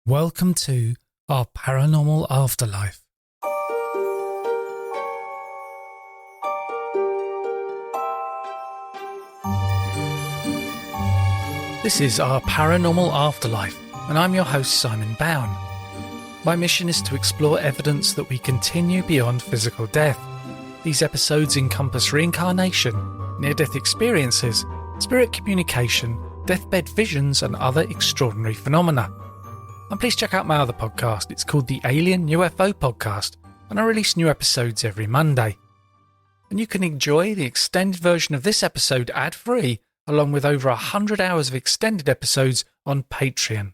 Welcome to our paranormal afterlife. This is our paranormal afterlife, and I'm your host, Simon Bown. My mission is to explore evidence that we continue beyond physical death. These episodes encompass reincarnation, near-death experiences, spirit communication, deathbed visions, and other extraordinary phenomena. And please check out my other podcast. It's called the Alien UFO Podcast, and I release new episodes every Monday. And you can enjoy the extended version of this episode ad-free, along with over 100 hours of extended episodes on Patreon.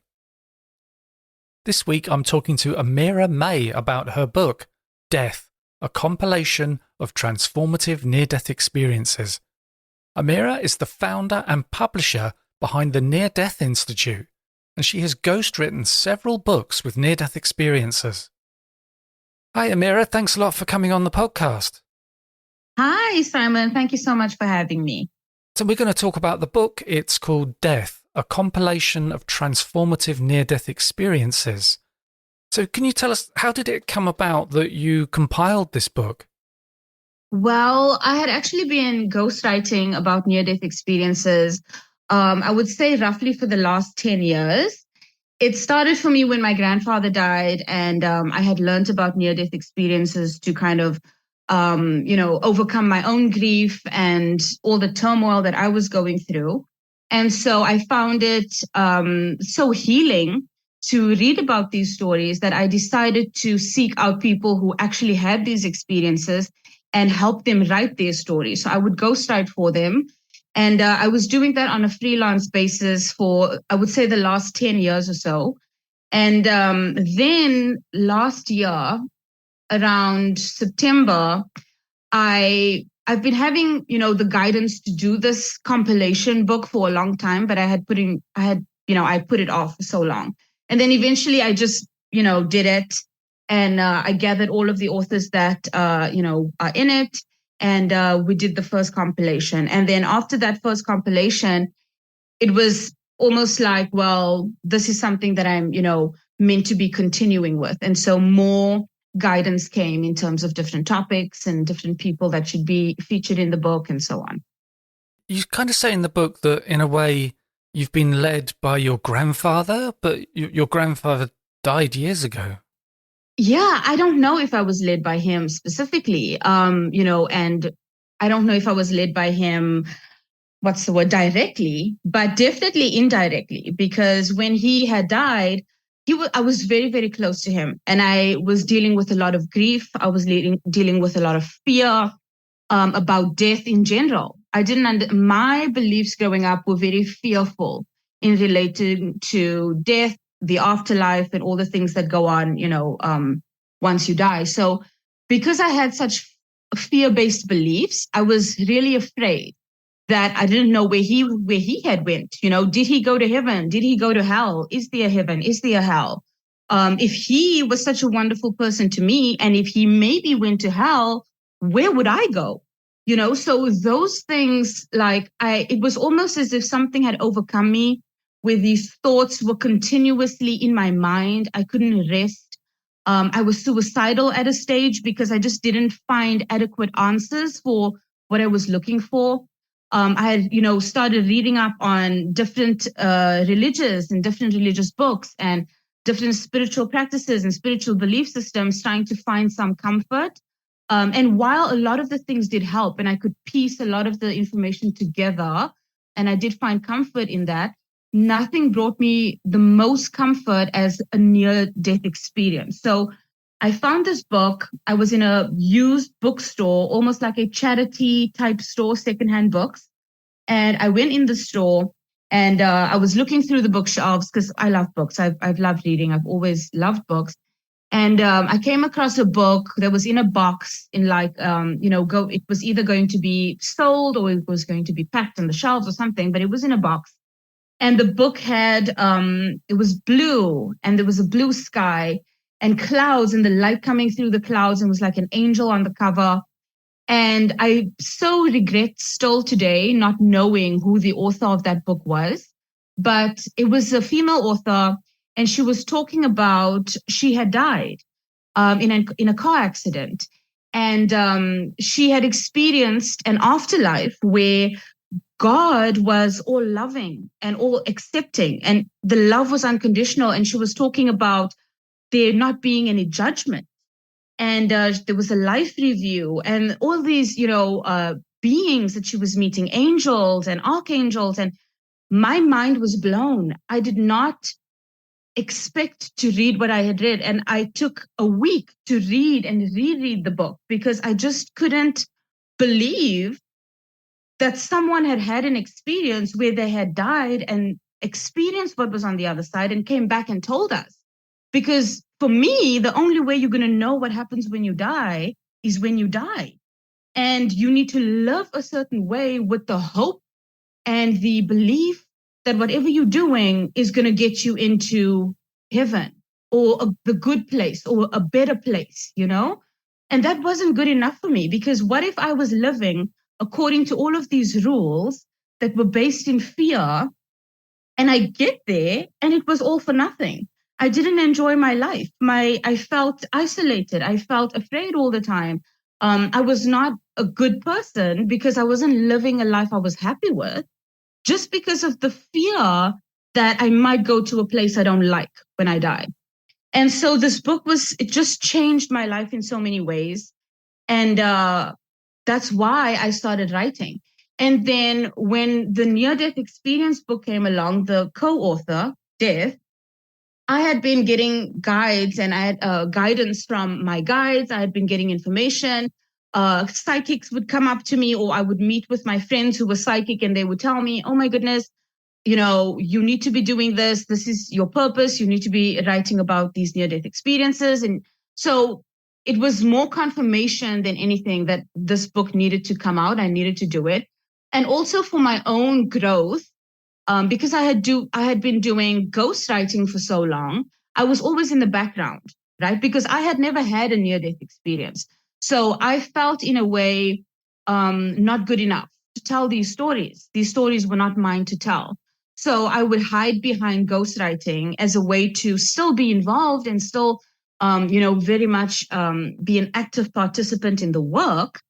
This week I'm talking to Amira May about her book, Death, a compilation of transformative near-death experiences. Amira is the founder and publisher behind the Near Death Institute, and she has ghostwritten several books with near-death experiences. Hi, Amira. Thanks a lot for coming on the podcast. Hi, Simon. Thank you so much for having me. So we're going to talk about the book. It's called Death, a compilation of transformative near-death experiences. So can you tell us, how did it come about that you compiled this book? Well, I had actually been ghostwriting about near-death experiences I would say roughly for the last 10 years. It started for me when my grandfather died, and I had learned about near-death experiences to kind of, overcome my own grief and all the turmoil that I was going through. And so I found it so healing to read about these stories that I decided to seek out people who actually had these experiences and help them write their stories. So I would ghostwrite for them. And I was doing that on a freelance basis for, I would say, the last 10 years or so. And then last year, around September, I've been having, the guidance to do this compilation book for a long time, but I put it off for so long. And then eventually I just, did it. And I gathered all of the authors that, are in it. And we did the first compilation. And then after that first compilation, it was almost like, well, this is something that I'm, meant to be continuing with. And so more guidance came in terms of different topics and different people that should be featured in the book and so on. You kind of say in the book that, in a way, you've been led by your grandfather, but your grandfather died years ago. Yeah, I don't know if I was led by him specifically, and I don't know if I was led by him, directly, but definitely indirectly, because when he had died, I was very, very close to him, and I was dealing with a lot of grief. I was dealing with a lot of fear about death in general. My beliefs growing up were very fearful in relating to death, the afterlife, and all the things that go on, once you die. So because I had such fear-based beliefs, I was really afraid that I didn't know where he had went. Did he go to heaven? Did he go to hell? Is there a heaven? Is there a hell? If he was such a wonderful person to me, and if he maybe went to hell, where would I go? So those things, it was almost as if something had overcome me, where these thoughts were continuously in my mind. I couldn't rest. I was suicidal at a stage because I just didn't find adequate answers for what I was looking for. I had, started reading up on different religious books and different spiritual practices and spiritual belief systems, trying to find some comfort. And while a lot of the things did help, and I could piece a lot of the information together, and I did find comfort in that, nothing brought me the most comfort as a near-death experience. So I found this book. I was in a used bookstore, almost like a charity type store, secondhand books. And I went in the store, and I was looking through the bookshelves because I love books. I've loved reading. I've always loved books. And I came across a book that was in a box it was either going to be sold or it was going to be packed on the shelves or something, but it was in a box. And the book had, it was blue, and there was a blue sky and clouds and the light coming through the clouds, and was like an angel on the cover. And I so regret still today not knowing who the author of that book was, but it was a female author. and she was talking about she had died in a car accident. And she had experienced an afterlife where God was all loving and all accepting, and the love was unconditional. And she was talking about there not being any judgment. And there was a life review and all these, beings that she was meeting, angels and archangels. And my mind was blown. I did not expect to read what I had read. And I took a week to read and reread the book because I just couldn't believe that someone had had an experience where they had died and experienced what was on the other side and came back and told us. Because for me, the only way you're going to know what happens when you die is when you die. And you need to live a certain way with the hope and the belief that whatever you're doing is going to get you into heaven or the good place or a better place, And that wasn't good enough for me, because what if I was living according to all of these rules that were based in fear, and I get there and it was all for nothing? I didn't enjoy my life. I felt isolated. I felt afraid all the time. I was not a good person because I wasn't living a life I was happy with, just because of the fear that I might go to a place I don't like when I die. And so this book it just changed my life in so many ways. And that's why I started writing. And then when the near-death experience book came along, the co-author, Death, I had been getting guides and I had guidance from my guides. I had been getting information. Psychics would come up to me, or I would meet with my friends who were psychic, and they would tell me, oh my goodness, you need to be doing this. This is your purpose. You need to be writing about these near-death experiences. And so it was more confirmation than anything that this book needed to come out. I needed to do it. And also for my own growth, because I had been doing ghostwriting for so long, I was always in the background, right? Because I had never had a near-death experience. So I felt in a way not good enough to tell these stories. These stories were not mine to tell. So I would hide behind ghostwriting as a way to still be involved and still, very much be an active participant in the work,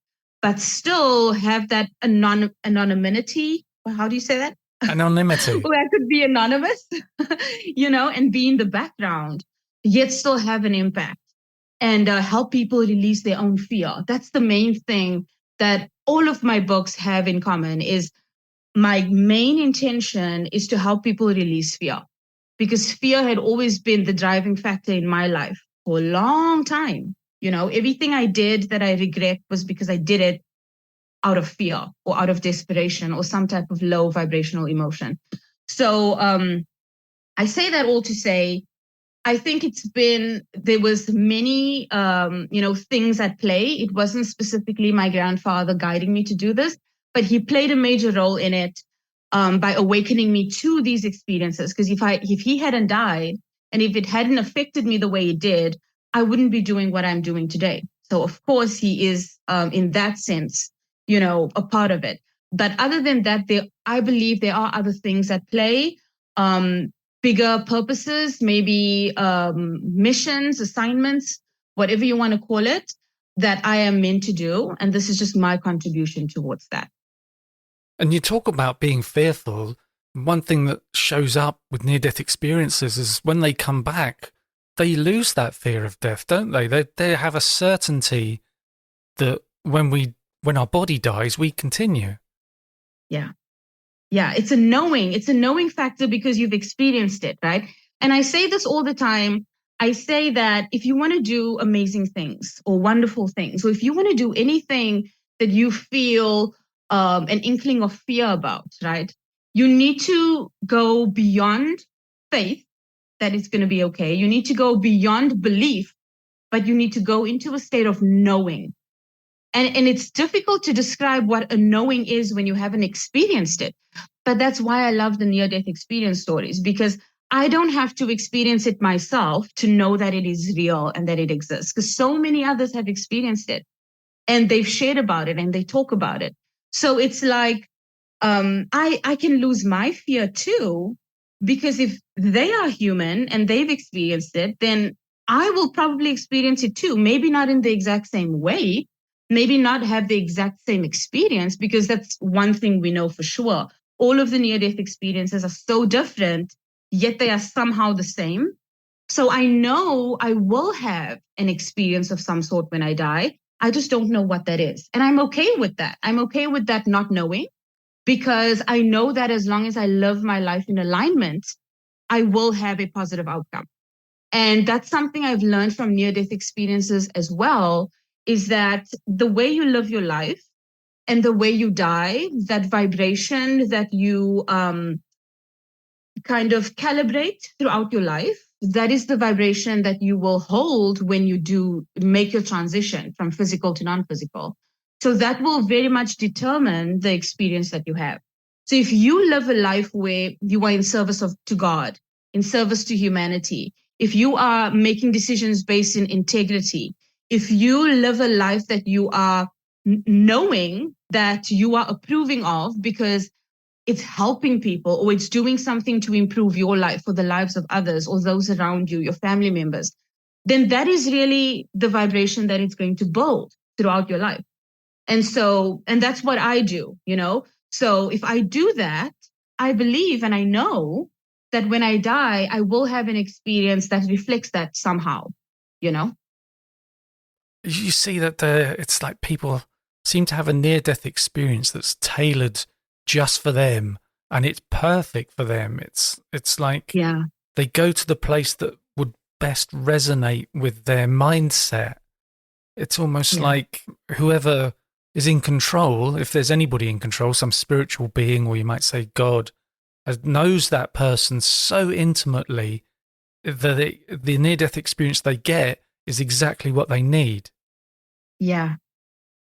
but still have that anonymity. How do you say that? Anonymity. Where I could be anonymous, and be in the background, yet still have an impact and help people release their own fear. That's the main thing that all of my books have in common. Is my main intention is to help people release fear, because fear had always been the driving factor in my life for a long time. Everything I did that I regret was because I did it out of fear or out of desperation or some type of low vibrational emotion. So I say that all to say, I think there was many, things at play. It wasn't specifically my grandfather guiding me to do this, but he played a major role in it by awakening me to these experiences. Because if he hadn't died and if it hadn't affected me the way it did, I wouldn't be doing what I'm doing today. So of course he is, in that sense, a part of it. But other than that, I believe there are other things at play. Bigger purposes, maybe missions, assignments, whatever you want to call it, that I am meant to do. And this is just my contribution towards that. And you talk about being fearful. One thing that shows up with near-death experiences is when they come back, they lose that fear of death, don't they? They have a certainty that when our body dies, we continue. Yeah. Yeah, it's a knowing factor because you've experienced it, right? And I say this all the time. I say that if you want to do amazing things or wonderful things, or if you want to do anything that you feel an inkling of fear about, right? You need to go beyond faith that it's going to be okay. You need to go beyond belief, but you need to go into a state of knowing. And it's difficult to describe what a knowing is when you haven't experienced it. But that's why I love the near-death experience stories, because I don't have to experience it myself to know that it is real and that it exists, because so many others have experienced it and they've shared about it and they talk about it. So it's like I can lose my fear too, Because if they are human and they've experienced it, then I will probably experience it too. Maybe not in the exact same way, maybe not have the exact same experience, because that's one thing we know for sure. All of the near-death experiences are so different, yet they are somehow the same. So I know I will have an experience of some sort when I die. I just don't know what that is. And I'm okay with that. I'm okay with that not knowing, because I know that as long as I live my life in alignment, I will have a positive outcome. And that's something I've learned from near-death experiences as well, is that the way you live your life and the way you die, that vibration that you kind of calibrate throughout your life, that is the vibration that you will hold when you do make your transition from physical to non-physical. So that will very much determine the experience that you have. So if you live a life where you are in service to God, in service to humanity, if you are making decisions based in integrity, if you live a life that you are knowing that you are approving of because it's helping people, or it's doing something to improve your life or the lives of others or those around you, your family members, then that is really the vibration that it's going to build throughout your life. And that's what I do, you know? So if I do that, I believe and I know that when I die, I will have an experience that reflects that somehow, you know? You see that it's like people seem to have a near-death experience that's tailored just for them, and it's perfect for them. It's like they go to the place that would best resonate with their mindset. It's almost like whoever is in control, if there's anybody in control, some spiritual being, or you might say God, knows that person so intimately that the near-death experience they get is exactly what they need. Yeah.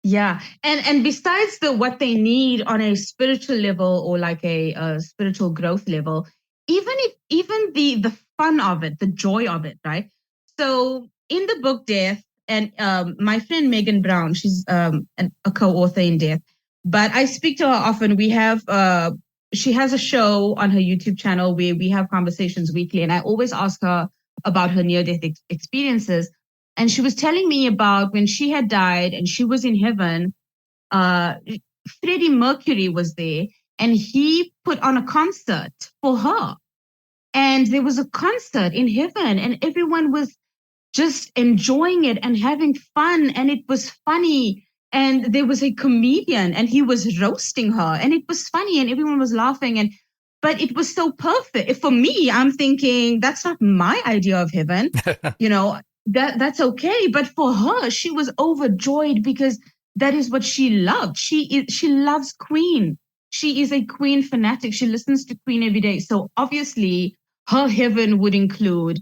Yeah. And besides what they need on a spiritual level, or like a spiritual growth level, even the fun of it, the joy of it, right? So in the book Death, and my friend Megan Brown, she's a co-author in Death, but I speak to her often. She has a show on her YouTube channel where we have conversations weekly, and I always ask her about her near-death experiences. And she was telling me about when she had died and she was in heaven. Freddie Mercury was there, and he put on a concert for her. And there was a concert in heaven, and everyone was just enjoying it and having fun. And it was funny. And there was a comedian, and he was roasting her, and it was funny, and everyone was laughing. But it was so perfect. For me, I'm thinking that's not my idea of heaven. You know, that's okay. But for her, she was overjoyed because that is what she loved. She loves Queen. She is a Queen fanatic. She listens to Queen every day. So obviously her heaven would include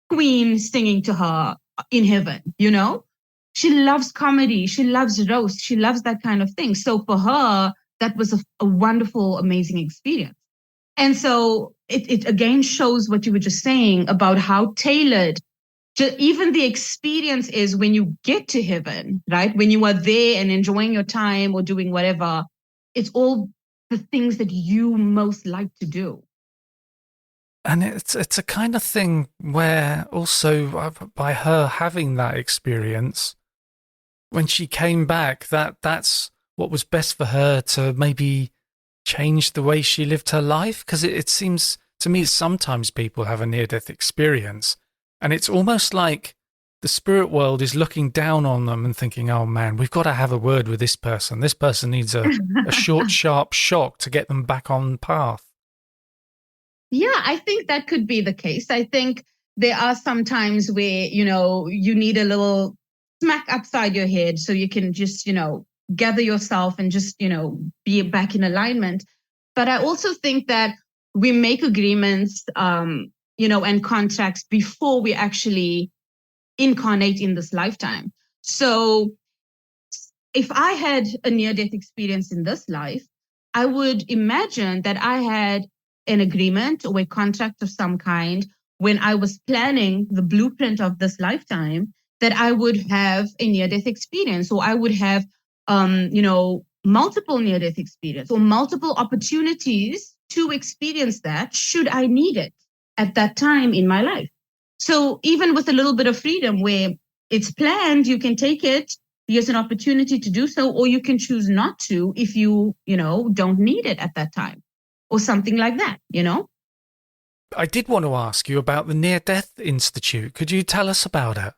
Queen singing to her in heaven, you know? She loves comedy. She loves roast. She loves that kind of thing. So for her, that was a wonderful, amazing experience. And so it again shows what you were just saying about how tailored even the experience is when you get to heaven, right? When you are there and enjoying your time or doing whatever, it's all the things that you most like to do. And it's a kind of thing where also by her having that experience, when she came back, that's what was best for her to maybe change the way she lived her life. Because it seems to me sometimes people have a near-death experience, and it's almost like the spirit world is looking down on them and thinking, oh man, we've got to have a word with this person. This person needs a short, sharp shock to get them back on path. Yeah, I think that could be the case. I think there are some times where, you know, you need a little smack upside your head so you can just, you know, gather yourself and just, you know, be back in alignment. But I also think that we make agreements, you know, and contracts before we actually incarnate in this lifetime. So if I had a near-death experience in this life, I would imagine that I had an agreement or a contract of some kind when I was planning the blueprint of this lifetime, that I would have a near-death experience, or I would have, you know, multiple near-death experience or multiple opportunities to experience that should I need it at that time in my life. So even with a little bit of freedom where it's planned, you can take it. Here's an opportunity to do so, or you can choose not to if you don't need it at that time or something like that, I did want to ask you about the Near Death Institute. Could you tell us about it?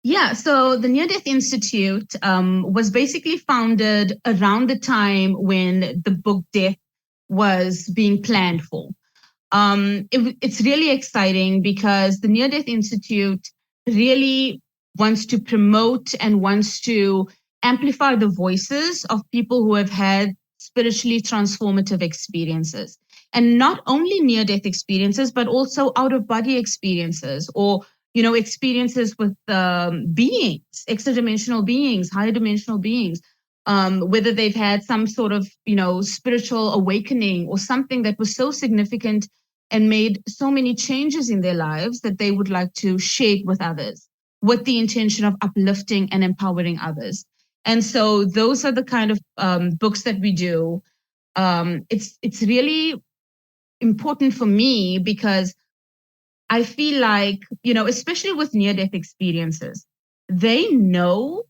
Yeah, so the Near Death Institute was basically founded around the time when the book Death was being planned for. It's really exciting because the Near Death Institute really wants to promote and wants to amplify the voices of people who have had spiritually transformative experiences. And not only near-death experiences, but also out-of-body experiences or experiences with beings, extra-dimensional beings, higher dimensional beings, whether they've had some sort of, spiritual awakening or something that was so significant and made so many changes in their lives that they would like to share it with others with the intention of uplifting and empowering others. And so those are the kind of books that we do. It's really important for me because I feel like, especially with near-death experiences, they know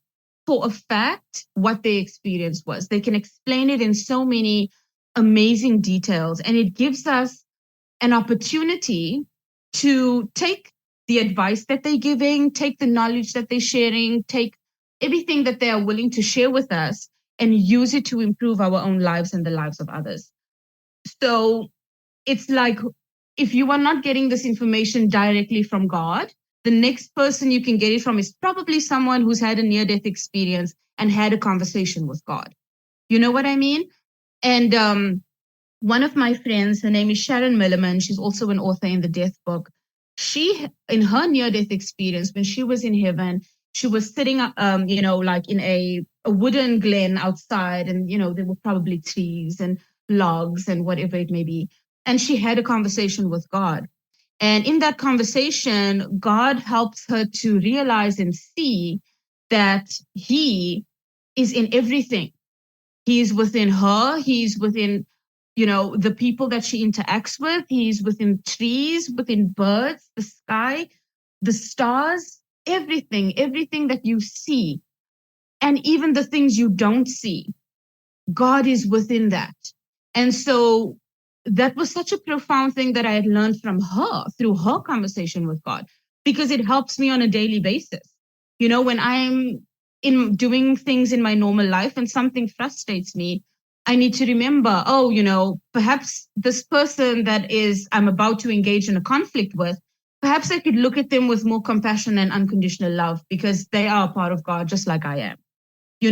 for a fact what their experience was. They can explain it in so many amazing details, and it gives us an opportunity to take the advice that they're giving, take the knowledge that they're sharing, take everything that they are willing to share with us and use it to improve our own lives and the lives of others. So it's like, if you are not getting this information directly from God, the next person you can get it from is probably someone who's had a near-death experience and had a conversation with God. You know what I mean? And one of my friends, her name is Sharon Milliman. She's also an author in the Death book. She, in her near-death experience, when she was in heaven, she was sitting, like in a wooden glen outside, and, there were probably trees and logs and whatever it may be. And she had a conversation with God. And in that conversation, God helps her to realize and see that he is in everything. He's within her. He's within, the people that she interacts with. He's within trees, within birds, the sky, the stars, everything that you see. And even the things you don't see, God is within that. And so that was such a profound thing that I had learned from her through her conversation with God, because it helps me on a daily basis. When I'm in doing things in my normal life and something frustrates me, I need to remember, perhaps this person that I'm about to engage in a conflict with, perhaps I could look at them with more compassion and unconditional love because they are a part of God just like I am,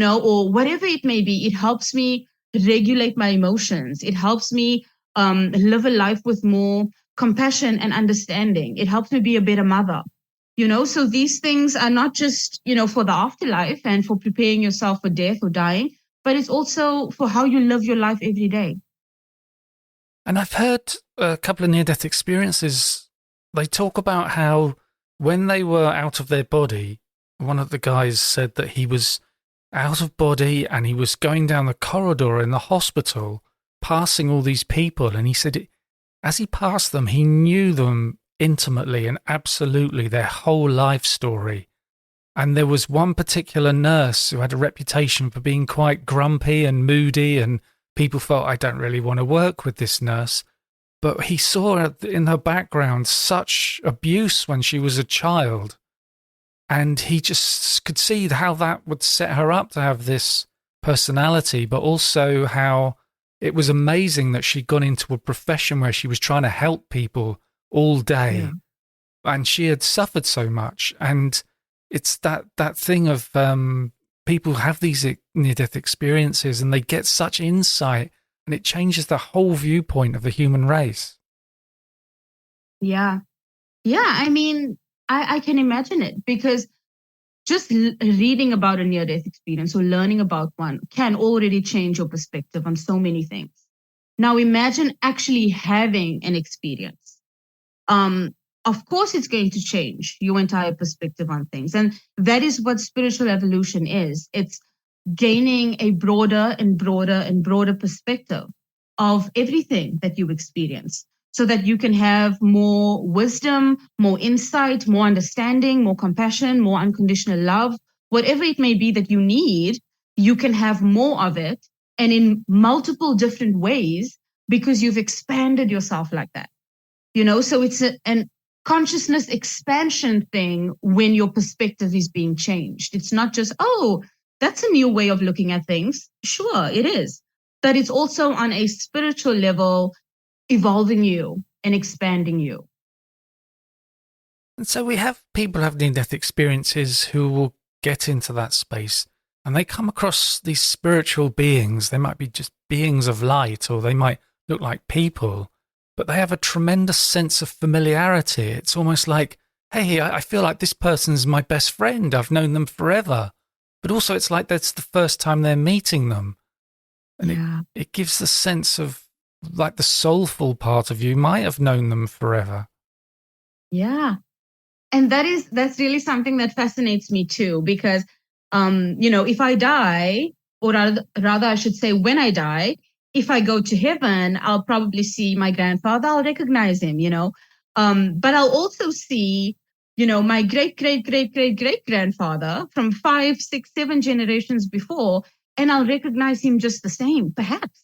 or whatever it may be. It helps me regulate my emotions. It helps me live a life with more compassion and understanding. It helps me be a better mother. So these things are not just, for the afterlife and for preparing yourself for death or dying, but it's also for how you live your life every day. And I've heard a couple of near-death experiences. They talk about how when they were out of their body, one of the guys said that he was out of body and he was going down the corridor in the hospital, passing all these people. And he said as he passed them, he knew them intimately and absolutely, their whole life story. And there was one particular nurse who had a reputation for being quite grumpy and moody, and people felt, I don't really want to work with this nurse. But he saw in her background such abuse when she was a child. And he just could see how that would set her up to have this personality, but also how it was amazing that she'd gone into a profession where she was trying to help people all day. Yeah. And she had suffered so much. And it's that thing of people have these near-death experiences and they get such insight, and it changes the whole viewpoint of the human race. Yeah. Yeah. I mean, I can imagine it, because just reading about a near-death experience or learning about one can already change your perspective on so many things. Now imagine actually having an experience. Of course, it's going to change your entire perspective on things. And that is what spiritual evolution is. It's gaining a broader and broader and broader perspective of everything that you experience, so that you can have more wisdom, more insight, more understanding, more compassion, more unconditional love, whatever it may be that you need, you can have more of it, and in multiple different ways, because you've expanded yourself like that. So it's an consciousness expansion thing when your perspective is being changed. It's not just, oh, that's a new way of looking at things. Sure, it is. But it's also on a spiritual level, evolving you and expanding you. And so we have people have near-death experiences who will get into that space and they come across these spiritual beings. They might be just beings of light, or they might look like people, but they have a tremendous sense of familiarity. It's almost like, hey, I feel like this person's my best friend. I've known them forever. But also it's like that's the first time they're meeting them. And it gives the sense of like the soulful part of you might have known them forever. Yeah. And that's really something that fascinates me too, because, if I die, or rather I should say when I die, if I go to heaven, I'll probably see my grandfather. I'll recognize him, but I'll also see, my great, great, great, great, great grandfather from 5, 6, 7 generations before, and I'll recognize him just the same, perhaps,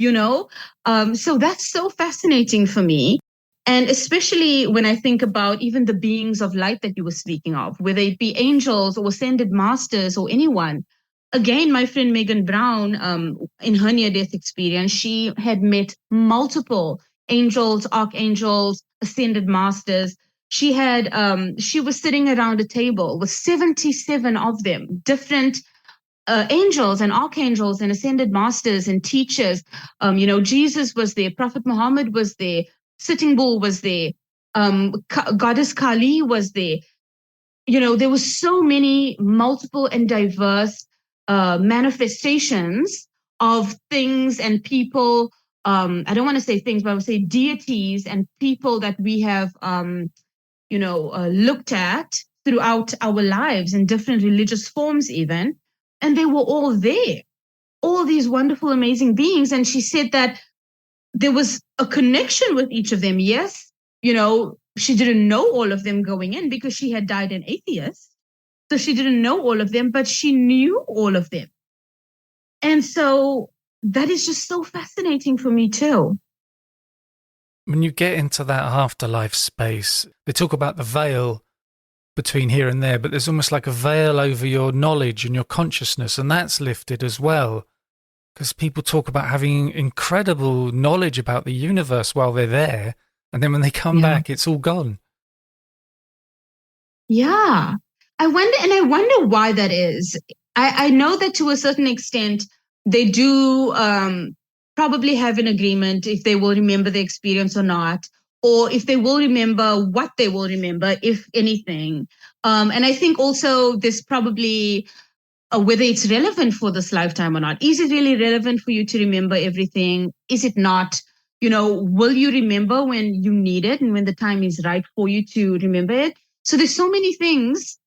so that's so fascinating for me. And especially when I think about even the beings of light that you were speaking of, whether it be angels or ascended masters or anyone. Again, my friend Megan Brown, in her near-death experience, she had met multiple angels, archangels, ascended masters. She was sitting around a table with 77 of them, different angels and archangels and ascended masters and teachers. Jesus was there, Prophet Muhammad was there, Sitting Bull was there, Goddess Kali was there. There was so many multiple and diverse manifestations of things and people. I don't want to say things, but I would say deities and people that we have, looked at throughout our lives in different religious forms even. And they were all there, all these wonderful, amazing beings. And she said that there was a connection with each of them. Yes, she didn't know all of them going in because she had died an atheist. So she didn't know all of them, but she knew all of them. And so that is just so fascinating for me too. When you get into that afterlife space, they talk about the veil between here and there, but there's almost like a veil over your knowledge and your consciousness, and that's lifted as well. Because people talk about having incredible knowledge about the universe while they're there, and then when they come back, it's all gone. Yeah. I wonder why that is. I know that to a certain extent, they do probably have an agreement if they will remember the experience or not, or if they will remember what they will remember, if anything. And I think also there's probably whether it's relevant for this lifetime or not. Is it really relevant for you to remember everything? Is it not? Will you remember when you need it and when the time is right for you to remember it? So there's so many things,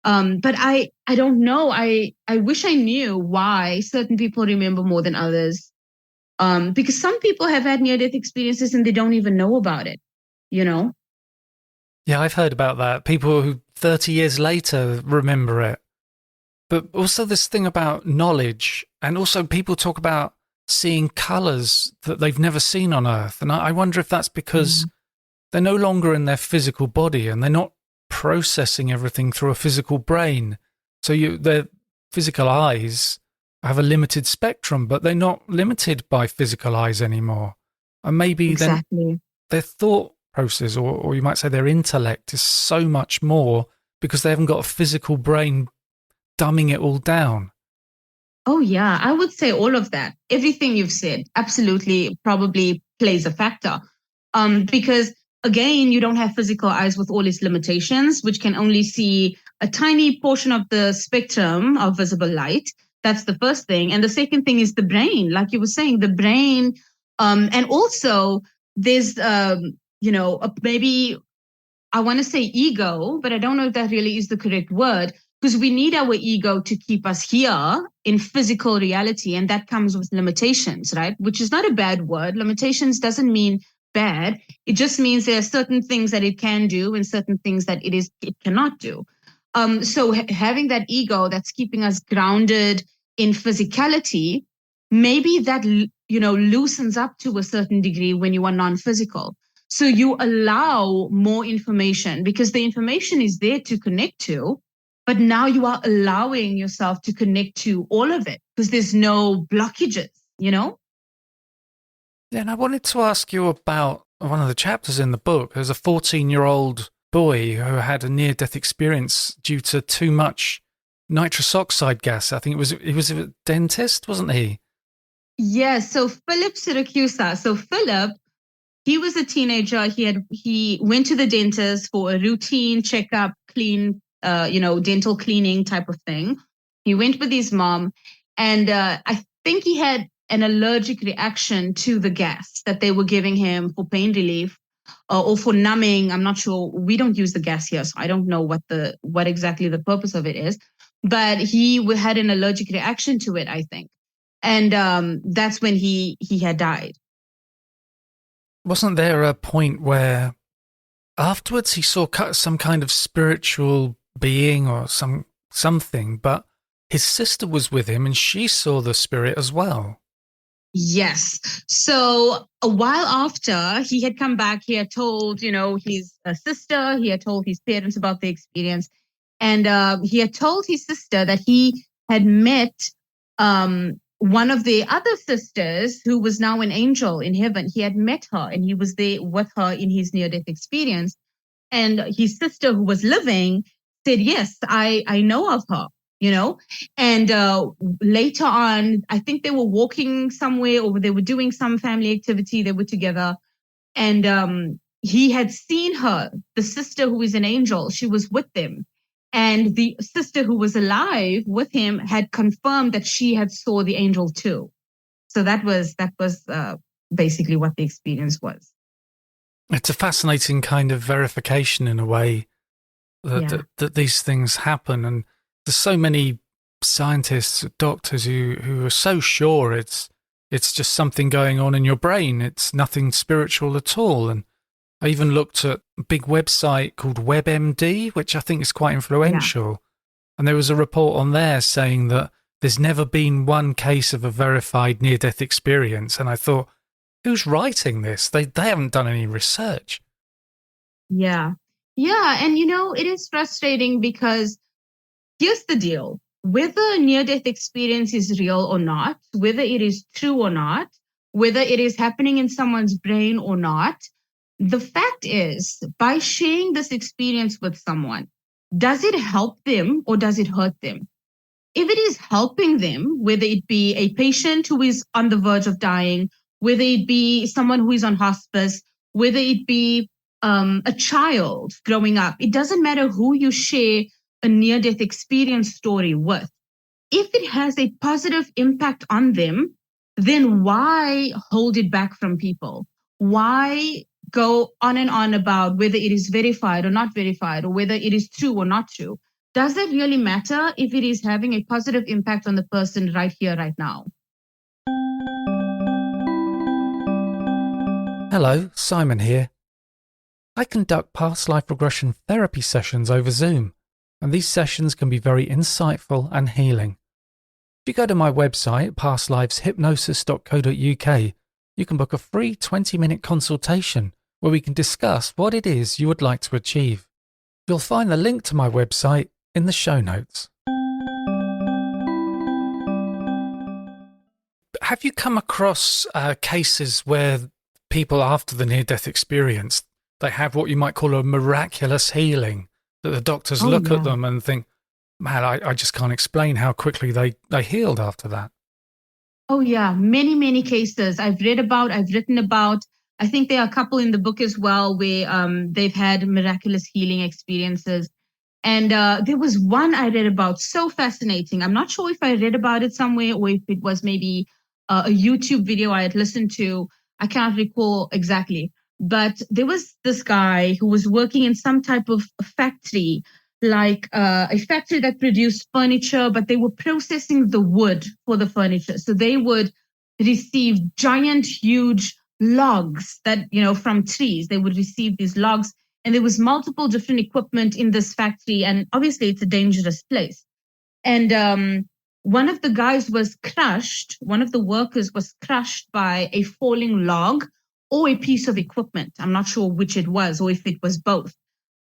but I don't know. I wish I knew why certain people remember more than others, because some people have had near-death experiences and they don't even know about it, Yeah, I've heard about that. People who 30 years later remember it. But also this thing about knowledge, and also people talk about seeing colours that they've never seen on Earth. And I wonder if that's because they're no longer in their physical body and they're not processing everything through a physical brain. So their physical eyes have a limited spectrum, but they're not limited by physical eyes anymore. And maybe then their thought process, or you might say their intellect, is so much more because they haven't got a physical brain dumbing it all down. Oh, yeah, I would say all of that. Everything you've said absolutely probably plays a factor. Because, again, you don't have physical eyes with all its limitations, which can only see a tiny portion of the spectrum of visible light. That's the first thing. And the second thing is the brain. Like you were saying, the brain. And also there's, maybe I want to say ego, but I don't know if that really is the correct word. because we need our ego to keep us here in physical reality. And that comes with limitations, right? Which is not a bad word. Limitations doesn't mean bad. It just means there are certain things that it can do and certain things that it cannot do. So having that ego that's keeping us grounded in physicality, maybe that, loosens up to a certain degree when you are non-physical. So you allow more information because the information is there to connect to, but now you are allowing yourself to connect to all of it because there's no blockages, Yeah, and I wanted to ask you about one of the chapters in the book. There's a 14-year-old boy who had a near-death experience due to too much nitrous oxide gas. I think he was a dentist, wasn't he? Yes. So Philip Syracusa. So Philip, he was a teenager. He went to the dentist for a routine checkup, clean, dental cleaning type of thing. He went with his mom, and I think he had an allergic reaction to the gas that they were giving him for pain relief or for numbing. I'm not sure. We don't use the gas here, so I don't know what exactly the purpose of it is. But he had an allergic reaction to it, I think, and that's when he had died. Wasn't there a point where afterwards he saw some kind of spiritual being or something, but his sister was with him and she saw the spirit as well? Yes. So a while after he had come back, he had told, his sister, he had told his parents about the experience. And he had told his sister that he had met one of the other sisters who was now an angel in heaven. He had met her and he was there with her in his near-death experience. And his sister who was living said, yes, I know of her. And later on, I think they were walking somewhere or they were doing some family activity. They were together and he had seen her, the sister who is an angel. She was with them. And the sister who was alive with him had confirmed that she had saw the angel too. So that was basically what the experience was. It's a fascinating kind of verification in a way that these things happen. And there's so many scientists, doctors who are so sure it's just something going on in your brain. It's nothing spiritual at all. And I even looked at a big website called WebMD, which I think is quite influential. Yeah. And there was a report on there saying that there's never been one case of a verified near-death experience. And I thought, who's writing this? They haven't done any research. Yeah. Yeah. And, it is frustrating because here's the deal. Whether a near-death experience is real or not, whether it is true or not, whether it is happening in someone's brain or not, the fact is, by sharing this experience with someone, does it help them or does it hurt them? If it is helping them, whether it be a patient who is on the verge of dying, whether it be someone who is on hospice, whether it be a child growing up, it doesn't matter who you share a near-death experience story with. If it has a positive impact on them, then why hold it back from people? Why go on and on about whether it is verified or not verified or whether it is true or not true? Does it really matter if it is having a positive impact on the person right here, right now? Hello, Simon here. I conduct past life regression therapy sessions over Zoom, and these sessions can be very insightful and healing. If you go to my website, pastliveshypnosis.co.uk, you can book a free 20-minute consultation where we can discuss what it is you would like to achieve. You'll find the link to my website in the show notes. Have you come across cases where people after the near-death experience, they have what you might call a miraculous healing, that the doctors look at them and think, man, I just can't explain how quickly they healed after that? Oh, yeah. Many, many cases I've written about. I think there are a couple in the book as well where they've had miraculous healing experiences. And there was one I read about, so fascinating. I'm not sure if I read about it somewhere or if it was maybe a YouTube video I had listened to. I can't recall exactly. But there was this guy who was working in some type of factory, like a factory that produced furniture, but they were processing the wood for the furniture. So they would receive giant, huge logs that, from trees. They would receive these logs, and there was multiple different equipment in this factory. And obviously it's a dangerous place. And one of the guys was crushed. One of the workers was crushed by a falling log or a piece of equipment. I'm not sure which it was, or if it was both.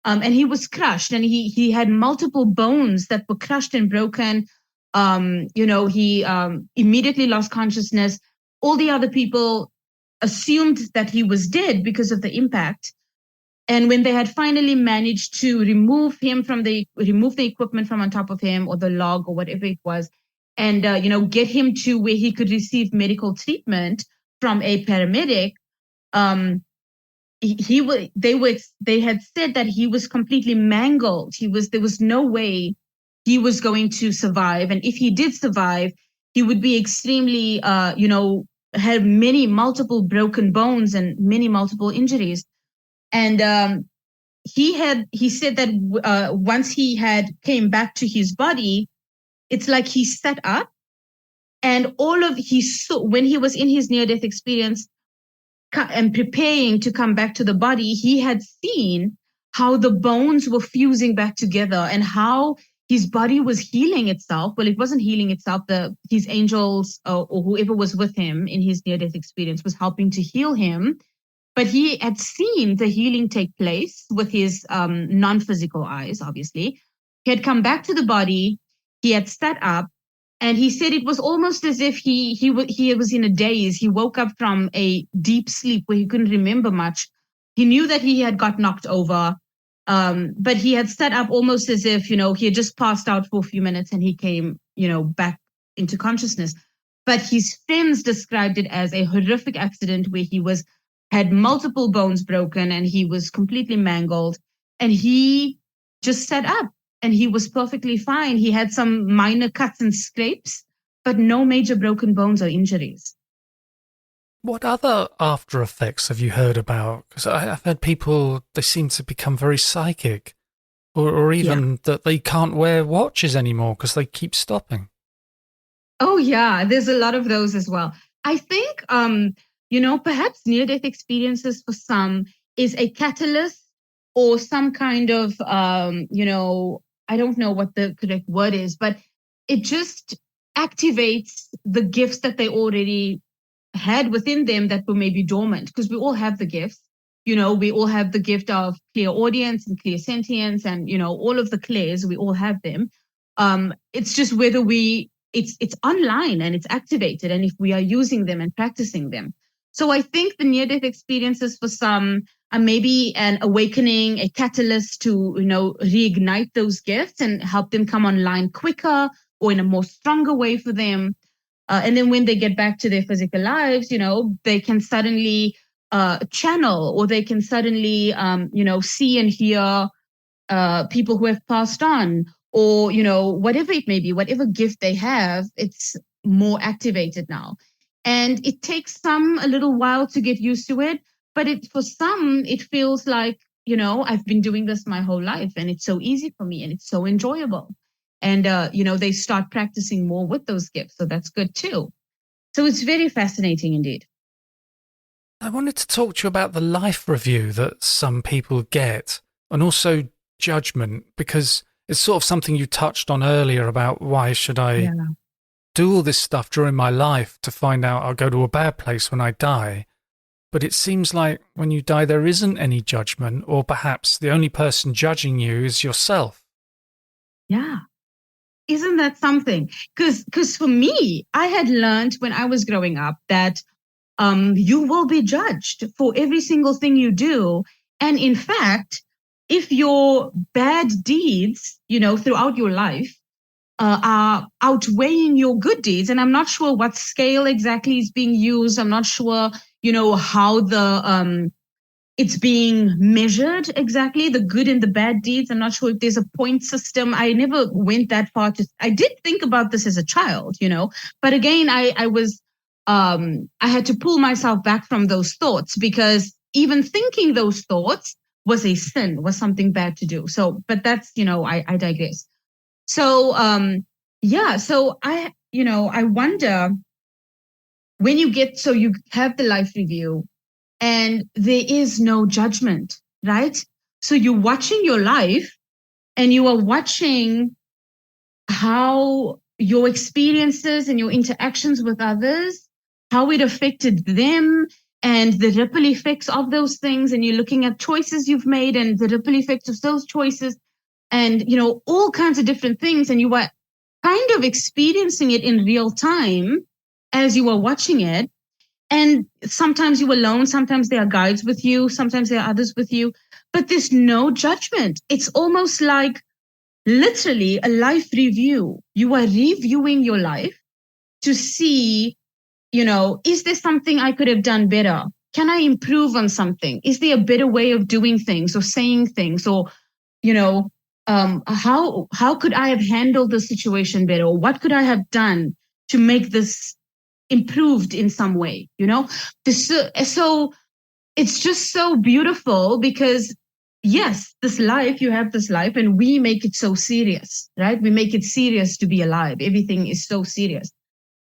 And he was crushed, and he had multiple bones that were crushed and broken. He immediately lost consciousness. All the other people assumed that he was dead because of the impact. And when they had finally managed to remove the equipment from on top of him, or the log, or whatever it was, and get him to where he could receive medical treatment from a paramedic, they had said that he was completely mangled. There was no way he was going to survive. And if he did survive, he would be extremely, have multiple broken bones and many multiple injuries. And he said that once he had came back to his body, it's like he sat up, and when he was in his near-death experience and preparing to come back to the body, he had seen how the bones were fusing back together and how his body was healing itself. Well, it wasn't healing itself. His angels or whoever was with him in his near-death experience was helping to heal him. But he had seen the healing take place with his non-physical eyes, obviously. He had come back to the body. He had sat up. And he said it was almost as if he was in a daze. He woke up from a deep sleep where he couldn't remember much. He knew that he had got knocked over, but he had sat up almost as if, he had just passed out for a few minutes, and he came, back into consciousness. But his friends described it as a horrific accident where he had multiple bones broken, and he was completely mangled, and he just sat up. And he was perfectly fine. He had some minor cuts and scrapes, but no major broken bones or injuries. What other after effects have you heard about? Because I've heard people, they seem to become very psychic, or even that they can't wear watches anymore because they keep stopping. Oh, yeah, there's a lot of those as well. I think, perhaps near-death experiences for some is a catalyst or some kind of, I don't know what the correct word is, but it just activates the gifts that they already had within them that were maybe dormant, because we all have the gifts. We all have the gift of clear audience and clear sentience and, all of the clairs, we all have them. It's just whether it's online and it's activated, and if we are using them and practicing them. So I think the near-death experiences for some are maybe an awakening, a catalyst to, reignite those gifts and help them come online quicker or in a more stronger way for them. And then when they get back to their physical lives, they can suddenly channel, or they can suddenly, see and hear people who have passed on, or, whatever it may be, whatever gift they have, it's more activated now. And it takes some a little while to get used to it. But for some, it feels like, I've been doing this my whole life, and it's so easy for me, and it's so enjoyable. And, they start practicing more with those gifts. So that's good too. So it's very fascinating indeed. I wanted to talk to you about the life review that some people get, and also judgment, because it's sort of something you touched on earlier about why should I do all this stuff during my life to find out I'll go to a bad place when I die. But it seems like when you die, there isn't any judgment, or perhaps the only person judging you is yourself. Yeah. Isn't that something? Because for me, I had learned when I was growing up that you will be judged for every single thing you do. And in fact, if your bad deeds, throughout your life, are outweighing your good deeds, and I'm not sure what scale exactly is being used. I'm not sure, how it's being measured exactly, the good and the bad deeds. I'm not sure if there's a point system. I never went that far. I did think about this as a child, but again, I had to pull myself back from those thoughts, because even thinking those thoughts was a sin, was something bad to do. So, but that's, I digress. So, so I wonder when you have the life review and there is no judgment, right? So you're watching your life and you are watching how your experiences and your interactions with others, how it affected them and the ripple effects of those things. And you're looking at choices you've made and the ripple effects of those choices and, all kinds of different things. And you are kind of experiencing it in real time as you are watching it. And sometimes you're alone. Sometimes there are guides with you. Sometimes there are others with you, but there's no judgment. It's almost like literally a life review. You are reviewing your life to see, is there something I could have done better? Can I improve on something? Is there a better way of doing things or saying things? Or, how could I have handled the situation better? Or what could I have done to make this improved in some way? So it's just so beautiful because yes, you have this life and we make it so serious, right? We make it serious to be alive. Everything is so serious.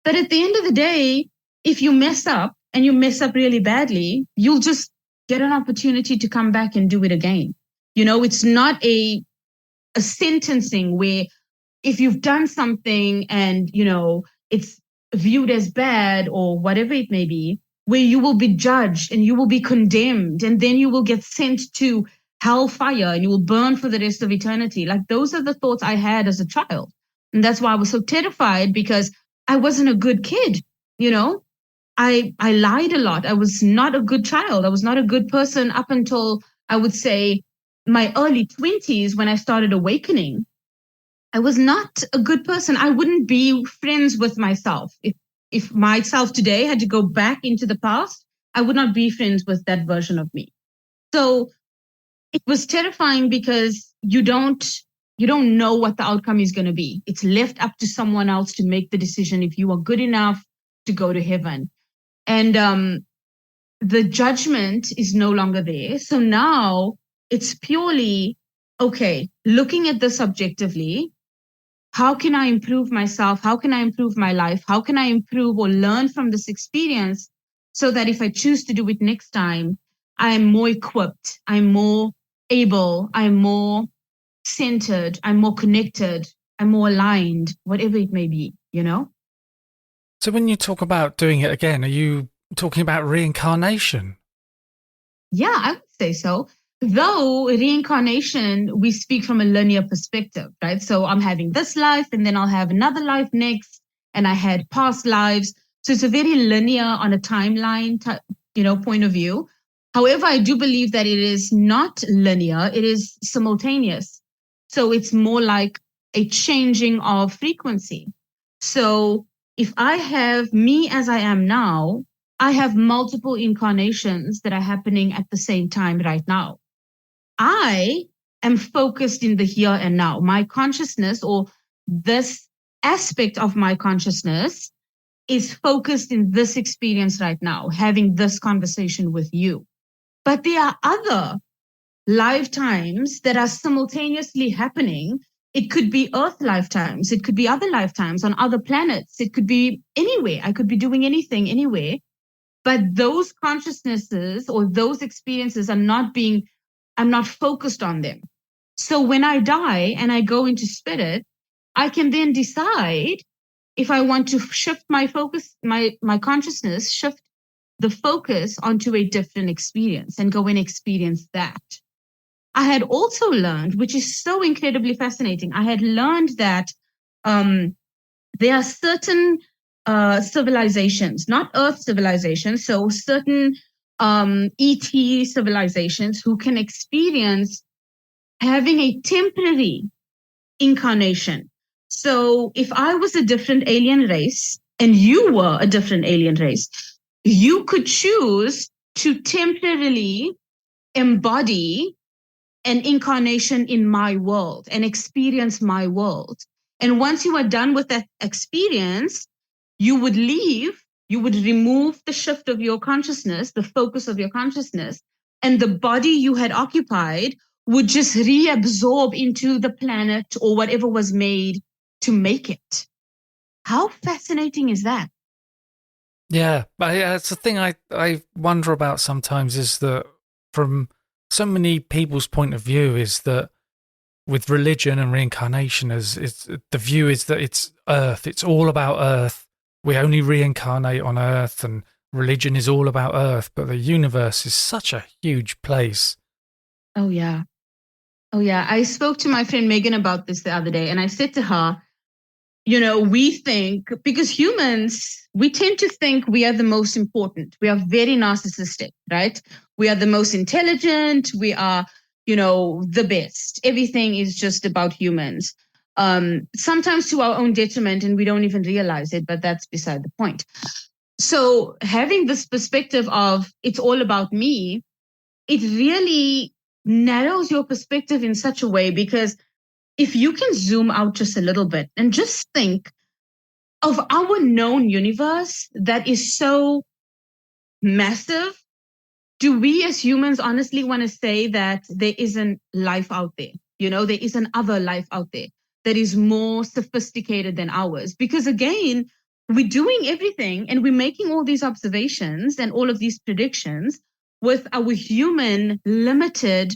But at the end of the day, if you mess up and you mess up really badly, you'll just get an opportunity to come back and do it again. It's not a sentencing where if you've done something and, it's viewed as bad or whatever it may be, where you will be judged and you will be condemned and then you will get sent to hellfire and you will burn for the rest of eternity. Like those are the thoughts I had as a child. And that's why I was so terrified because I wasn't a good kid. I lied a lot. I was not a good child. I was not a good person up until I would say my early 20s when I started awakening. I was not a good person. I wouldn't be friends with myself. If myself today had to go back into the past, I would not be friends with that version of me. So it was terrifying because you don't know what the outcome is going to be. It's left up to someone else to make the decision if you are good enough to go to heaven. And the judgment is no longer there. So now it's purely, okay, looking at this objectively, how can I improve myself? How can I improve my life? How can I improve or learn from this experience so that if I choose to do it next time, I'm more equipped, I'm more able, I'm more centered, I'm more connected, I'm more aligned, whatever it may be, So when you talk about doing it again, are you talking about reincarnation? Yeah, I would say so. Though reincarnation, we speak from a linear perspective, right? So I'm having this life and then I'll have another life next. And I had past lives. So it's a very linear on a timeline, point of view. However, I do believe that it is not linear. It is simultaneous. So it's more like a changing of frequency. So if I have me as I am now, I have multiple incarnations that are happening at the same time right now. I am focused in the here and now. My consciousness or this aspect of my consciousness is focused in this experience right now, having this conversation with you. But there are other lifetimes that are simultaneously happening. It could be Earth lifetimes. It could be other lifetimes on other planets. It could be anywhere. I could be doing anything, anywhere. But those consciousnesses or those experiences I'm not focused on them. So when I die and I go into spirit, I can then decide if I want to shift my focus, my consciousness, shift the focus onto a different experience and go and experience that. I had also learned, which is so incredibly fascinating, I had learned that there are certain civilizations, not Earth civilizations, so certain ET civilizations who can experience having a temporary incarnation. So if I was a different alien race and you were a different alien race, you could choose to temporarily embody an incarnation in my world and experience my world. And once you are done with that experience, you would leave, you would remove the shift of your consciousness, the focus of your consciousness, and the body you had occupied would just reabsorb into the planet or whatever was made to make it. How fascinating is that? Yeah, it's the thing I wonder about sometimes is that from so many people's point of view is that with religion and reincarnation, the view is that it's Earth, it's all about Earth. We only reincarnate on Earth, and religion is all about Earth. But the universe is such a huge place. Oh yeah, oh yeah. I spoke to my friend Megan about this the other day, and I said to her, we think, because humans, we tend to think we are the most important. We are very narcissistic, right? We are the most intelligent. We are, the best. Everything is just about humans. Sometimes to our own detriment, and we don't even realize it, but that's beside the point. So having this perspective of it's all about me, it really narrows your perspective in such a way, because if you can zoom out just a little bit and just think of our known universe that is so massive, do we as humans honestly want to say that there isn't life out there? There is an other life out there that is more sophisticated than ours. Because again, we're doing everything and we're making all these observations and all of these predictions with our human limited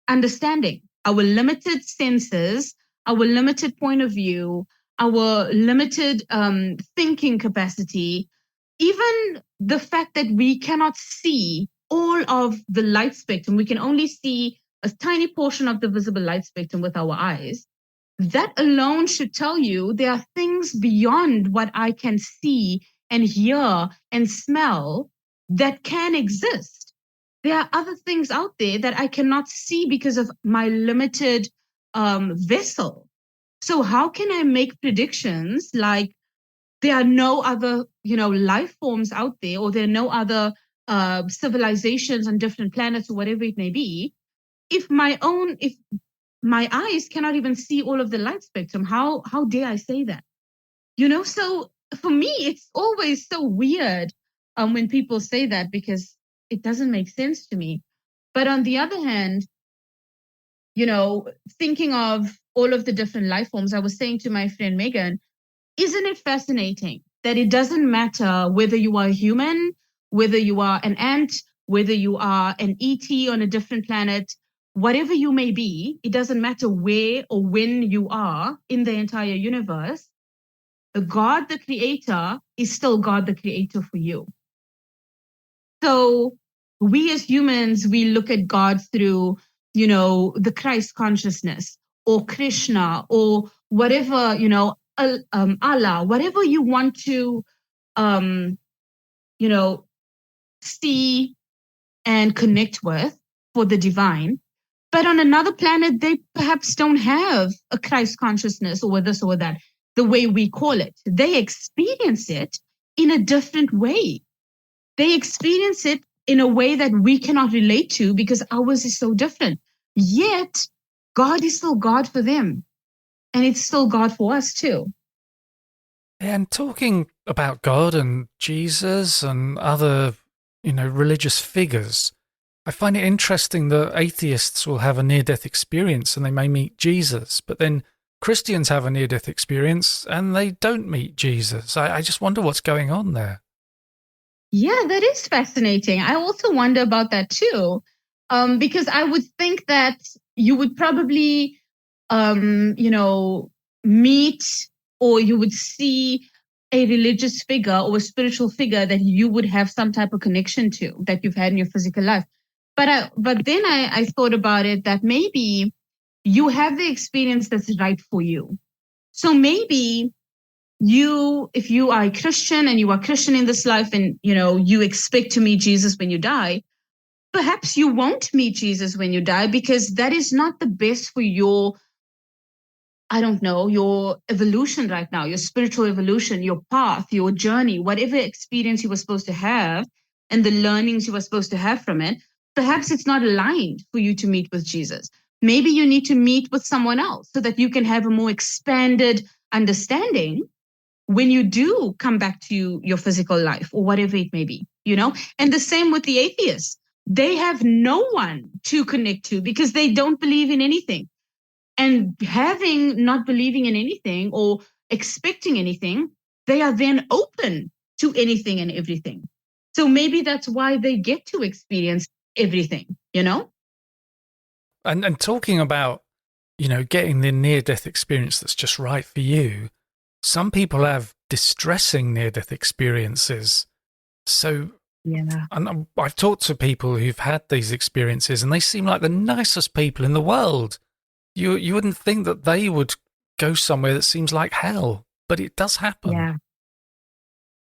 understanding, our limited senses, our limited point of view, our limited thinking capacity, even the fact that we cannot see all of the light spectrum, we can only see a tiny portion of the visible light spectrum with our eyes. That alone should tell you there are things beyond what I can see and hear and smell that can exist. There are other things out there that I cannot see because of my limited vessel. So how can I make predictions like there are no other, life forms out there, or there are no other civilizations on different planets or whatever it may be, if my eyes cannot even see all of the light spectrum? How dare I say that? So for me, it's always so weird when people say that, because it doesn't make sense to me. But on the other hand, thinking of all of the different life forms, I was saying to my friend Megan, isn't it fascinating that it doesn't matter whether you are a human, whether you are an ant, whether you are an ET on a different planet, whatever you may be, it doesn't matter where or when you are in the entire universe, God the creator is still God the creator for you. So we as humans, we look at God through, the Christ consciousness or Krishna or whatever, Allah, whatever you want to, see and connect with for the divine. But on another planet, they perhaps don't have a Christ consciousness or this or that, the way we call it. They experience it in a different way. They experience it in a way that we cannot relate to because ours is so different. Yet, God is still God for them. And it's still God for us too. And talking about God and Jesus and other, religious figures, I find it interesting that atheists will have a near-death experience and they may meet Jesus, but then Christians have a near-death experience and they don't meet Jesus. I just wonder what's going on there. Yeah, that is fascinating. I also wonder about that too, because I would think that you would probably, meet, or you would see a religious figure or a spiritual figure that you would have some type of connection to that you've had in your physical life. But then I thought about it that maybe you have the experience that's right for you. So maybe if you are a Christian and you are Christian in this life and, you expect to meet Jesus when you die, perhaps you won't meet Jesus when you die because that is not the best for your, I don't know, your evolution right now, your spiritual evolution, your path, your journey, whatever experience you were supposed to have and the learnings you were supposed to have from it. Perhaps it's not aligned for you to meet with Jesus. Maybe you need to meet with someone else so that you can have a more expanded understanding when you do come back to your physical life or whatever it may be, And the same with the atheist. they have no one to connect to because they don't believe in anything. And having not believing in anything or expecting anything, they are then open to anything and everything. So maybe that's why they get to experience everything, you know? And talking about, getting the near-death experience that's just right for you, some people have distressing near-death experiences. So Yeah. and I've talked to people who've had these experiences and they seem like the nicest people in the world. You wouldn't think that they would go somewhere that seems like hell, but it does happen. Yeah.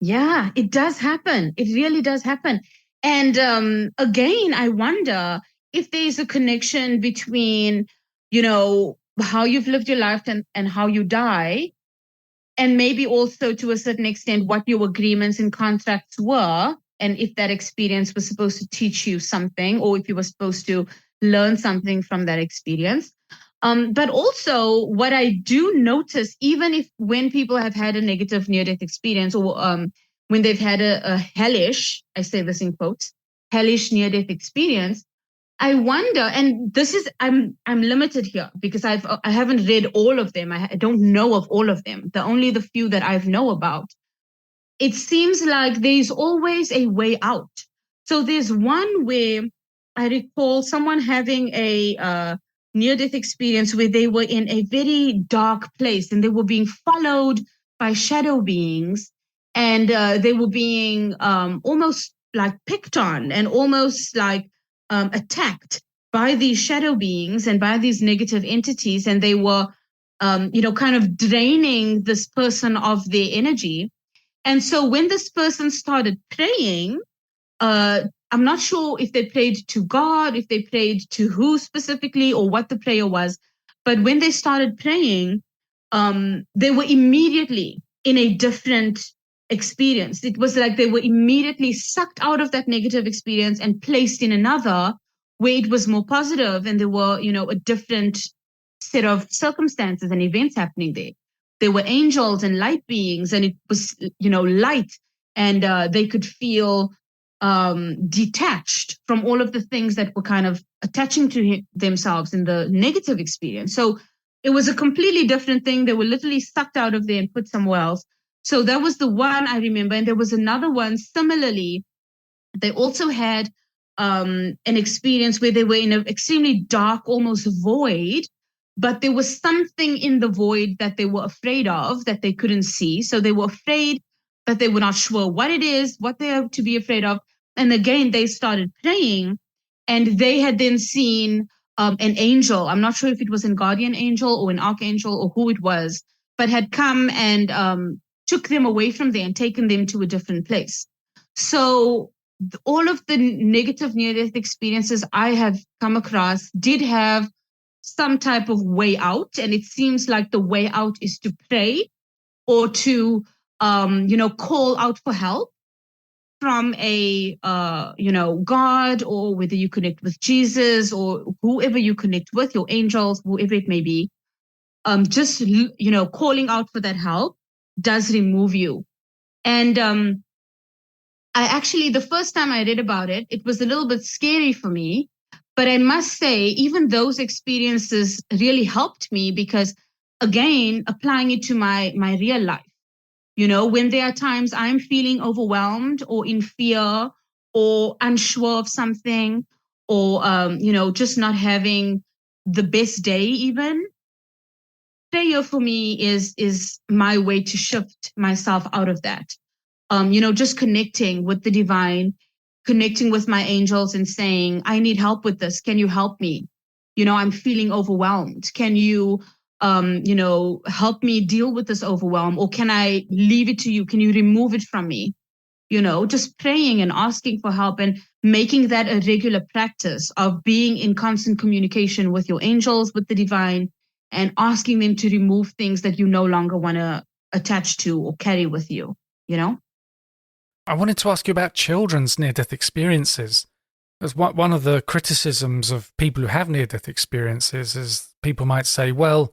Yeah, it does happen. It really does happen. And again, I wonder if there's a connection between, how you've lived your life and how you die, and maybe also to a certain extent what your agreements and contracts were, and if that experience was supposed to teach you something, or if you were supposed to learn something from that experience. But also, what I do notice, even if when people have had a negative near-death experience, or when they've had a hellish, I say this in quotes, hellish near-death experience, I wonder, and this is I'm limited here because I haven't read all of them. I don't know of all of them. Only the few that I know about. It seems like there's always a way out. So there's one where I recall someone having a near-death experience where they were in a very dark place and they were being followed by shadow beings, and they were being almost like picked on and almost like attacked by these shadow beings and by these negative entities, and they were kind of draining this person of their energy. And so when this person started praying, I'm not sure if they prayed to God, if they prayed to who specifically, or what the prayer was. But when they started praying, they were immediately in a different experience. It was like they were immediately sucked out of that negative experience and placed in another where it was more positive, and there were, a different set of circumstances and events happening there. There were angels and light beings, and it was, light, and they could feel detached from all of the things that were kind of attaching to themselves in the negative experience. So it was a completely different thing. They were literally sucked out of there and put somewhere else. So that was the one I remember. And there was another one similarly. They also had an experience where they were in an extremely dark, almost void, but there was something in the void that they were afraid of that they couldn't see. So they were afraid, but they were not sure what it is, what they are to be afraid of. And again, they started praying, and they had then seen an angel. I'm not sure if it was a guardian angel or an archangel or who it was, but had come and took them away from there and taken them to a different place. So all of the negative near-death experiences I have come across did have some type of way out. And it seems like the way out is to pray or to, call out for help from a, God, or whether you connect with Jesus or whoever you connect with, your angels, whoever it may be. Just, calling out for that help does remove you. And I actually, the first time I read about it, it was a little bit scary for me. But I must say, even those experiences really helped me because, again, applying it to my real life. When there are times I'm feeling overwhelmed or in fear or unsure of something, or, just not having the best day even, prayer for me is my way to shift myself out of that. Just connecting with the divine, connecting with my angels and saying, I need help with this. Can you help me? I'm feeling overwhelmed. Can you, help me deal with this overwhelm? Or can I leave it to you? Can you remove it from me? Just praying and asking for help and making that a regular practice of being in constant communication with your angels, with the divine, and asking them to remove things that you no longer want to attach to or carry with you, I wanted to ask you about children's near-death experiences. As one of the criticisms of people who have near-death experiences is people might say, well,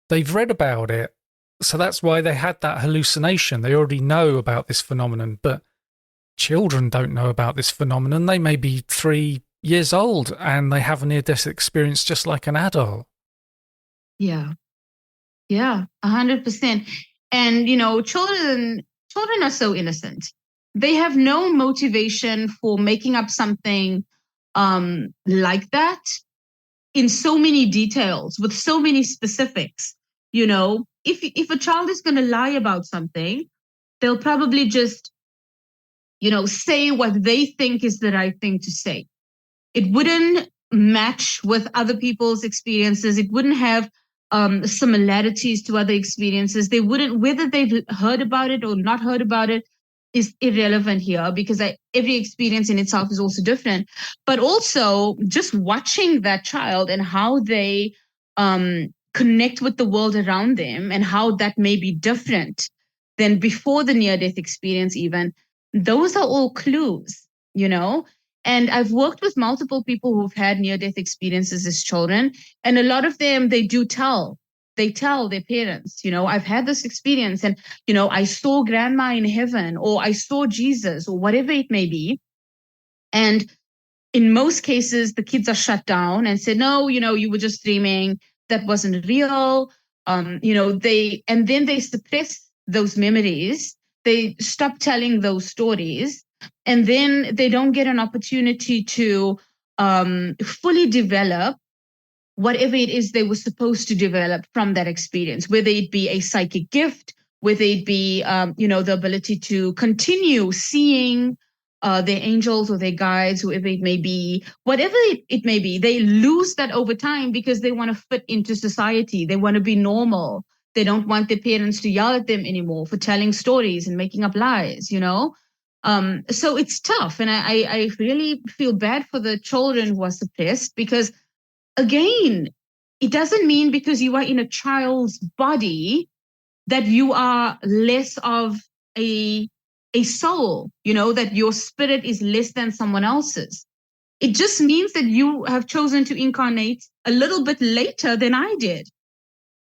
they've read about it, so that's why they had that hallucination. They already know about this phenomenon. But children don't know about this phenomenon. They may be 3 years old and they have a near-death experience just like an adult. Yeah. Yeah, 100%. And, children are so innocent. They have no motivation for making up something like that in so many details, with so many specifics. If a child is going to lie about something, they'll probably just, say what they think is the right thing to say. It wouldn't match with other people's experiences. It wouldn't have similarities to other experiences. They wouldn't, whether they've heard about it or not heard about it is irrelevant here, because every experience in itself is also different. But also just watching that child and how they connect with the world around them, and how that may be different than before the near-death experience even, those are all clues, And I've worked with multiple people who've had near-death experiences as children, and a lot of them, they tell their parents, I've had this experience, and, I saw grandma in heaven, or I saw Jesus, or whatever it may be. And in most cases, the kids are shut down and say, no, you were just dreaming. That wasn't real. And then they suppress those memories. They stop telling those stories. And then they don't get an opportunity to fully develop whatever it is they were supposed to develop from that experience, whether it be a psychic gift, whether it be, the ability to continue seeing their angels or their guides, whoever it may be, whatever it may be. They lose that over time because they want to fit into society. They want to be normal. They don't want their parents to yell at them anymore for telling stories and making up lies, So it's tough. And I really feel bad for the children who are suppressed, because again, it doesn't mean because you are in a child's body that you are less of a soul, that your spirit is less than someone else's. It just means that you have chosen to incarnate a little bit later than I did.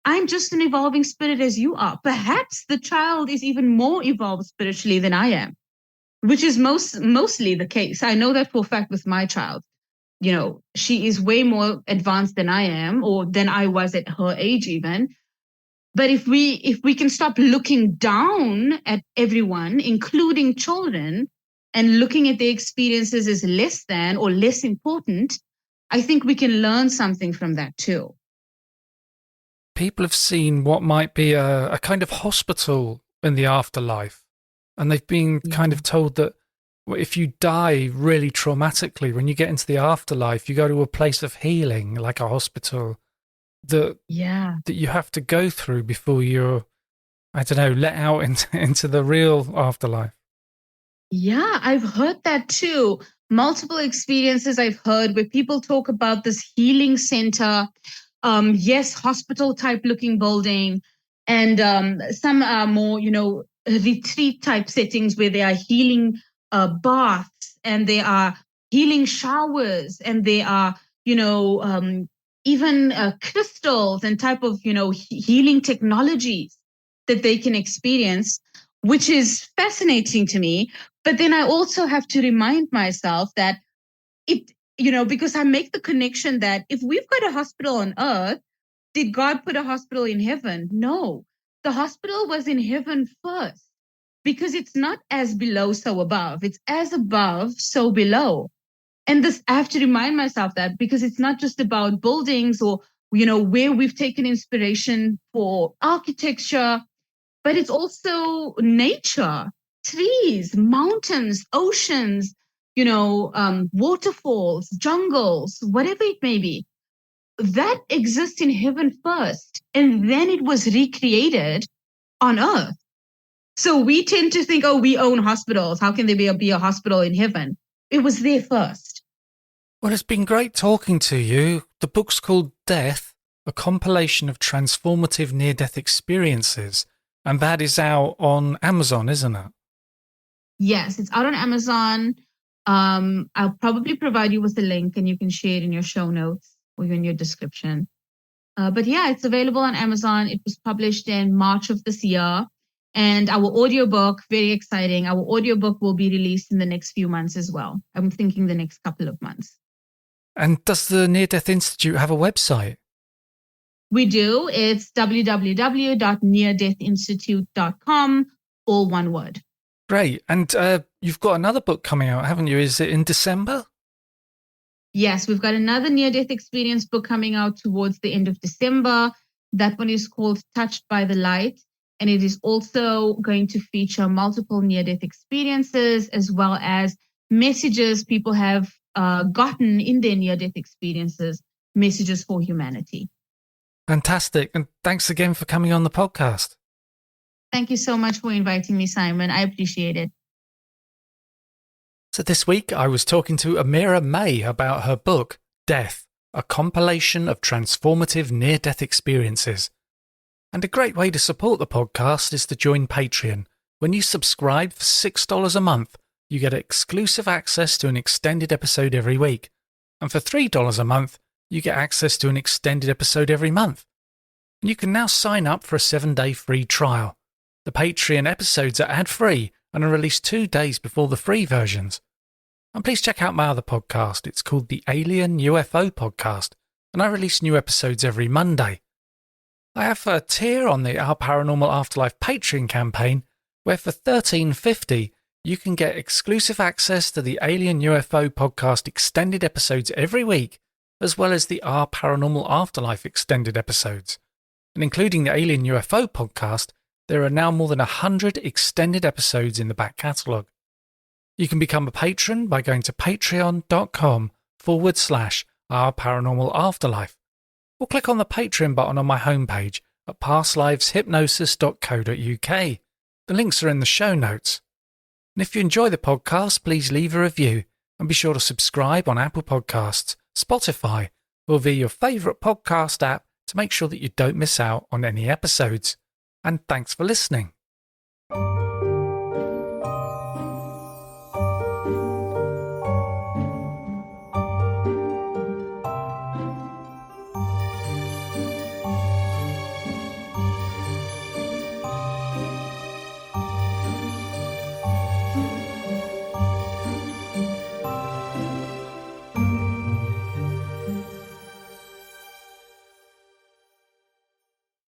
I'm just an evolving spirit as you are. Perhaps the child is even more evolved spiritually than I am, which is mostly the case. I know that for a fact with my child. She is way more advanced than I am, or than I was at her age even. But if we can stop looking down at everyone, including children, and looking at their experiences as less than or less important, I think we can learn something from that too. People have seen what might be a kind of hospital in the afterlife, and they've been kind of told that if you die really traumatically, when you get into the afterlife, you go to a place of healing, like a hospital, that you have to go through before you're, I don't know, let out into the real afterlife. Yeah, I've heard that too. Multiple experiences I've heard where people talk about this healing center, yes, hospital type looking building, and some are more, retreat type settings where they are healing baths, and they are healing showers, and they are, even crystals and type of, healing technologies that they can experience, which is fascinating to me. But then I also have to remind myself that because I make the connection that if we've got a hospital on earth, did God put a hospital in heaven? No, the hospital was in heaven first, because it's not as below, so above. It's as above, so below. And this, I have to remind myself that, because it's not just about buildings or, where we've taken inspiration for architecture, but it's also nature, trees, mountains, oceans, waterfalls, jungles, whatever it may be. That exists in heaven first, and then it was recreated on earth. So we tend to think, oh, we own hospitals. How can there be a hospital in heaven? It was there first. Well, it's been great talking to you. The book's called Death, a compilation of transformative near-death experiences. And that is out on Amazon, isn't it? Yes, it's out on Amazon. I'll probably provide you with the link, and you can share it in your show notes or in your description. But yeah, it's available on Amazon. It was published in March of this year. And our audiobook, very exciting. Our audiobook will be released in the next few months as well. I'm thinking the next couple of months. And does the Near Death Institute have a website? We do. It's www.neardeathinstitute.com, all one word. Great. And you've got another book coming out, haven't you? Is it in December? Yes, we've got another near-death experience book coming out towards the end of December. That one is called Touched by the Light. And it is also going to feature multiple near-death experiences as well as messages people have gotten in their near-death experiences, messages for humanity. Fantastic. And thanks again for coming on the podcast. Thank you so much for inviting me, Simon. I appreciate it. So this week I was talking to Amira May about her book, Death, a compilation of transformative near-death experiences. And a great way to support the podcast is to join Patreon. When you subscribe for $6 a month, you get exclusive access to an extended episode every week. And for $3 a month, you get access to an extended episode every month. And you can now sign up for a 7-day free trial. The Patreon episodes are ad-free and are released 2 days before the free versions. And please check out my other podcast. It's called the Alien UFO Podcast, and I release new episodes every Monday. I have a tier on the Our Paranormal Afterlife Patreon campaign, where for $13.50 you can get exclusive access to the Alien UFO Podcast extended episodes every week, as well as the Our Paranormal Afterlife extended episodes. And including the Alien UFO Podcast, there are now more than 100 extended episodes in the back catalogue. You can become a patron by going to patreon.com/Our Paranormal Afterlife, or click on the Patreon button on my homepage at pastliveshypnosis.co.uk. The links are in the show notes. And if you enjoy the podcast, please leave a review and be sure to subscribe on Apple Podcasts, Spotify, or via your favourite podcast app to make sure that you don't miss out on any episodes. And thanks for listening.